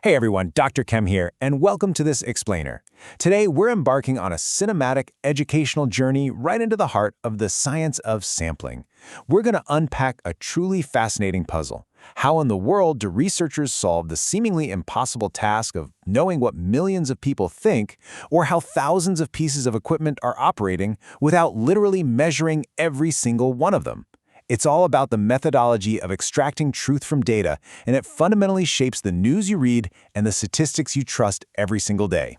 Hey everyone, Dr. Chem here, and welcome to this explainer. Today, we're embarking on a cinematic educational journey right into the heart of the science of sampling. We're going to unpack a truly fascinating puzzle. How in the world do researchers solve the seemingly impossible task of knowing what millions of people think, or how thousands of pieces of equipment are operating without literally measuring every single one of them? It's all about the methodology of extracting truth from data, and it fundamentally shapes the news you read and the statistics you trust every single day.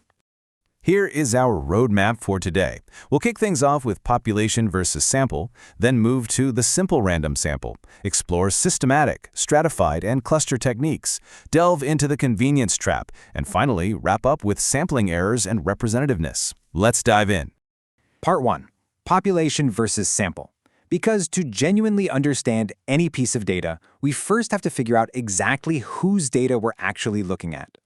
Here is our roadmap for today. We'll kick things off with population versus sample, then move to the simple random sample, explore systematic, stratified, and cluster techniques, delve into the convenience trap, and finally wrap up with sampling errors and representativeness. Let's dive in. Part 1. Population versus sample. Because to genuinely understand any piece of data, we first have to figure out exactly whose data we're actually looking at.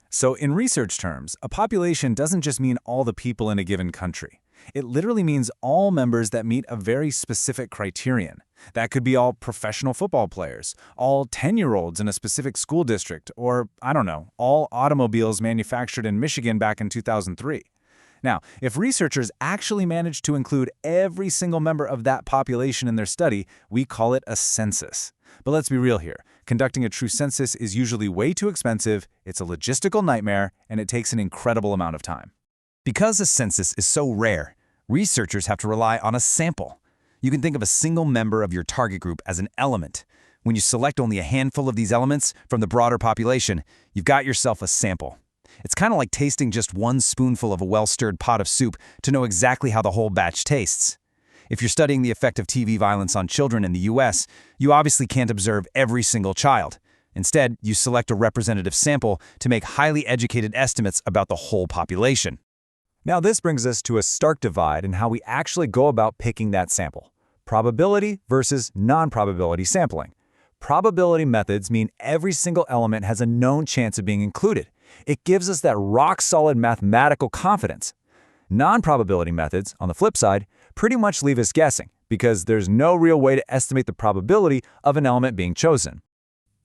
So in research terms, a population doesn't just mean all the people in a given country. It literally means all members that meet a very specific criterion. That could be all professional football players, all 10-year-olds in a specific school district, or, I don't know, all automobiles manufactured in Michigan back in 2003. Now, if researchers actually manage to include every single member of that population in their study, we call it a census. But let's be real here. Conducting a true census is usually way too expensive, it's a logistical nightmare, and it takes an incredible amount of time. Because a census is so rare, researchers have to rely on a sample. You can think of a single member of your target group as an element. When you select only a handful of these elements from the broader population, you've got yourself a sample. It's kind of like tasting just one spoonful of a well-stirred pot of soup to know exactly how the whole batch tastes. If you're studying the effect of TV violence on children in the US, you obviously can't observe every single child. Instead, you select a representative sample to make highly educated estimates about the whole population. Now this brings us to a stark divide in how we actually go about picking that sample. Probability versus non-probability sampling. Probability methods mean every single element has a known chance of being included. It gives us that rock-solid mathematical confidence. Non-probability methods, on the flip side, pretty much leave us guessing because there's no real way to estimate the probability of an element being chosen.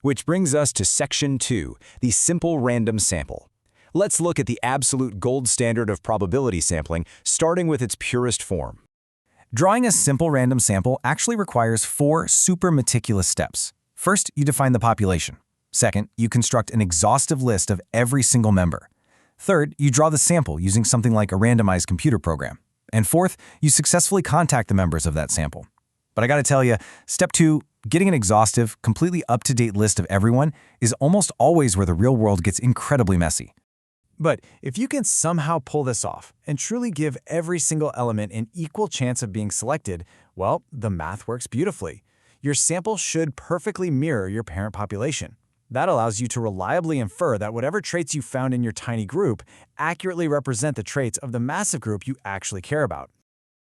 Which brings us to Section 2, the simple random sample. Let's look at the absolute gold standard of probability sampling, starting with its purest form. Drawing a simple random sample actually requires 4 super meticulous steps. First, you define the population. Second, you construct an exhaustive list of every single member. Third, you draw the sample using something like a randomized computer program. And fourth, you successfully contact the members of that sample. But I gotta tell you, step 2, getting an exhaustive, completely up-to-date list of everyone is almost always where the real world gets incredibly messy. But if you can somehow pull this off and truly give every single element an equal chance of being selected, well, the math works beautifully. Your sample should perfectly mirror your parent population. That allows you to reliably infer that whatever traits you found in your tiny group accurately represent the traits of the massive group you actually care about.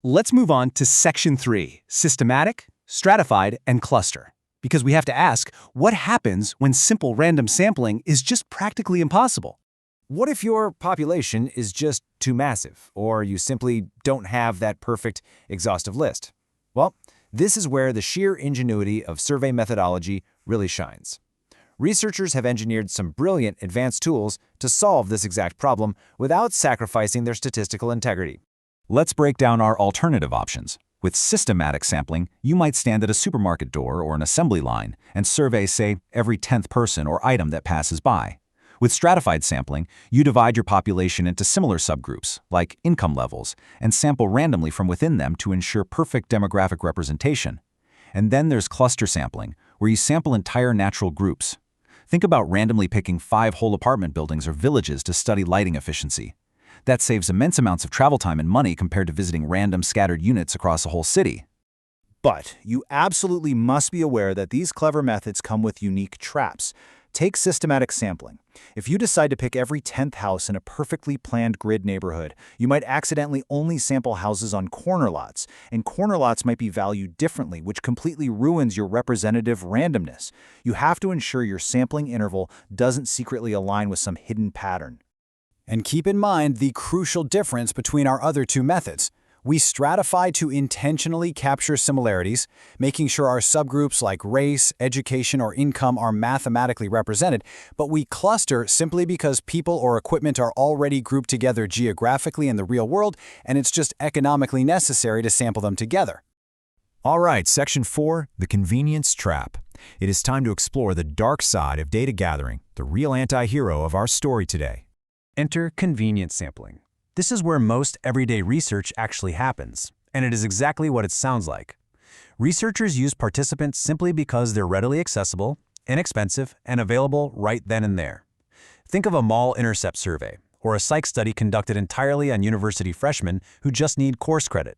Let's move on to Section 3, Systematic, Stratified, and Cluster. Because we have to ask, what happens when simple random sampling is just practically impossible? What if your population is just too massive, or you simply don't have that perfect, exhaustive list? Well, this is where the sheer ingenuity of survey methodology really shines. Researchers have engineered some brilliant advanced tools to solve this exact problem without sacrificing their statistical integrity. Let's break down our alternative options. With systematic sampling, you might stand at a supermarket door or an assembly line and survey, say, every 10th person or item that passes by. With stratified sampling, you divide your population into similar subgroups, like income levels, and sample randomly from within them to ensure perfect demographic representation. And then there's cluster sampling, where you sample entire natural groups. Think about randomly picking 5 whole apartment buildings or villages to study lighting efficiency. That saves immense amounts of travel time and money compared to visiting random scattered units across a whole city. But you absolutely must be aware that these clever methods come with unique traps. Take systematic sampling. If you decide to pick every 10th house in a perfectly planned grid neighborhood, you might accidentally only sample houses on corner lots, and corner lots might be valued differently, which completely ruins your representative randomness. You have to ensure your sampling interval doesn't secretly align with some hidden pattern. And keep in mind the crucial difference between our other two methods. We stratify to intentionally capture similarities, making sure our subgroups like race, education, or income are mathematically represented, but we cluster simply because people or equipment are already grouped together geographically in the real world, and it's just economically necessary to sample them together. All right, Section 4, the convenience trap. It is time to explore the dark side of data gathering, the real anti-hero of our story today. Enter convenience sampling. This is where most everyday research actually happens, and it is exactly what it sounds like. Researchers use participants simply because they're readily accessible, inexpensive, and available right then and there. Think of a mall intercept survey, or a psych study conducted entirely on university freshmen who just need course credit.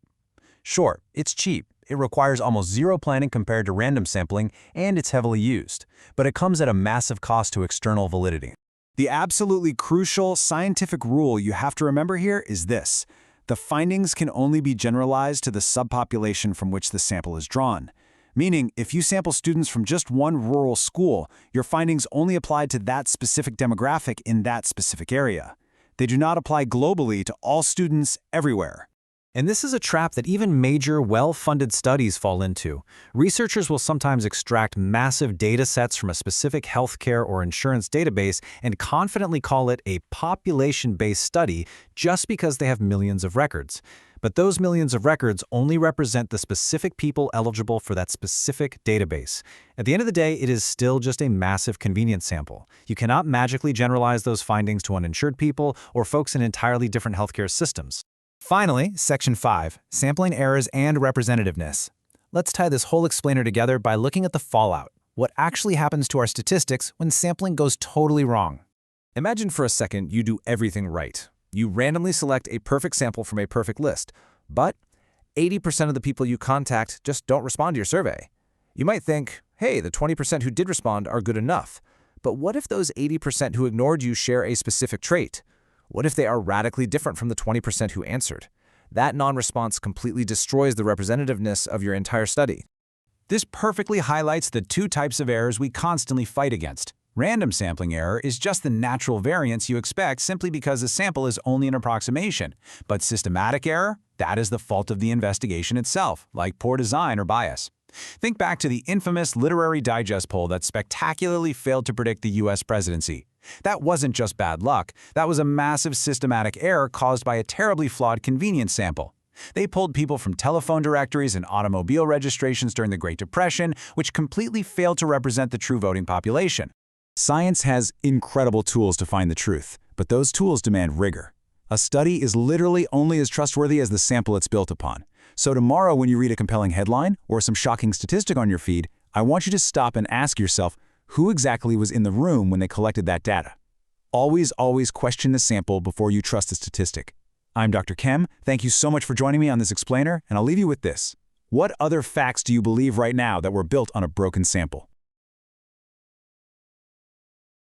Sure, it's cheap. It requires almost zero planning compared to random sampling, and it's heavily used, but it comes at a massive cost to external validity. The absolutely crucial scientific rule you have to remember here is this: the findings can only be generalized to the subpopulation from which the sample is drawn. Meaning, if you sample students from just one rural school, your findings only apply to that specific demographic in that specific area. They do not apply globally to all students everywhere. And this is a trap that even major, well-funded studies fall into. Researchers will sometimes extract massive data sets from a specific healthcare or insurance database and confidently call it a population-based study just because they have millions of records. But those millions of records only represent the specific people eligible for that specific database. At the end of the day, it is still just a massive convenience sample. You cannot magically generalize those findings to uninsured people or folks in entirely different healthcare systems. Finally, Section 5, Sampling Errors and Representativeness. Let's tie this whole explainer together by looking at the fallout. What actually happens to our statistics when sampling goes totally wrong? Imagine for a second you do everything right. You randomly select a perfect sample from a perfect list, but 80% of the people you contact just don't respond to your survey. You might think, hey, the 20% who did respond are good enough. But what if those 80% who ignored you share a specific trait? What if they are radically different from the 20% who answered? That non-response completely destroys the representativeness of your entire study. This perfectly highlights the two types of errors we constantly fight against. Random sampling error is just the natural variance you expect simply because a sample is only an approximation. But systematic error, that is the fault of the investigation itself, like poor design or bias. Think back to the infamous Literary Digest poll that spectacularly failed to predict the US presidency. That wasn't just bad luck, that was a massive systematic error caused by a terribly flawed convenience sample. They pulled people from telephone directories and automobile registrations during the Great Depression, which completely failed to represent the true voting population. Science has incredible tools to find the truth, but those tools demand rigor. A study is literally only as trustworthy as the sample it's built upon. So tomorrow when you read a compelling headline or some shocking statistic on your feed, I want you to stop and ask yourself, who exactly was in the room when they collected that data? Always question the sample before you trust the statistic. I'm Dr. Chem. Thank you so much for joining me on this explainer, and I'll leave you with this. What other facts do you believe right now that were built on a broken sample?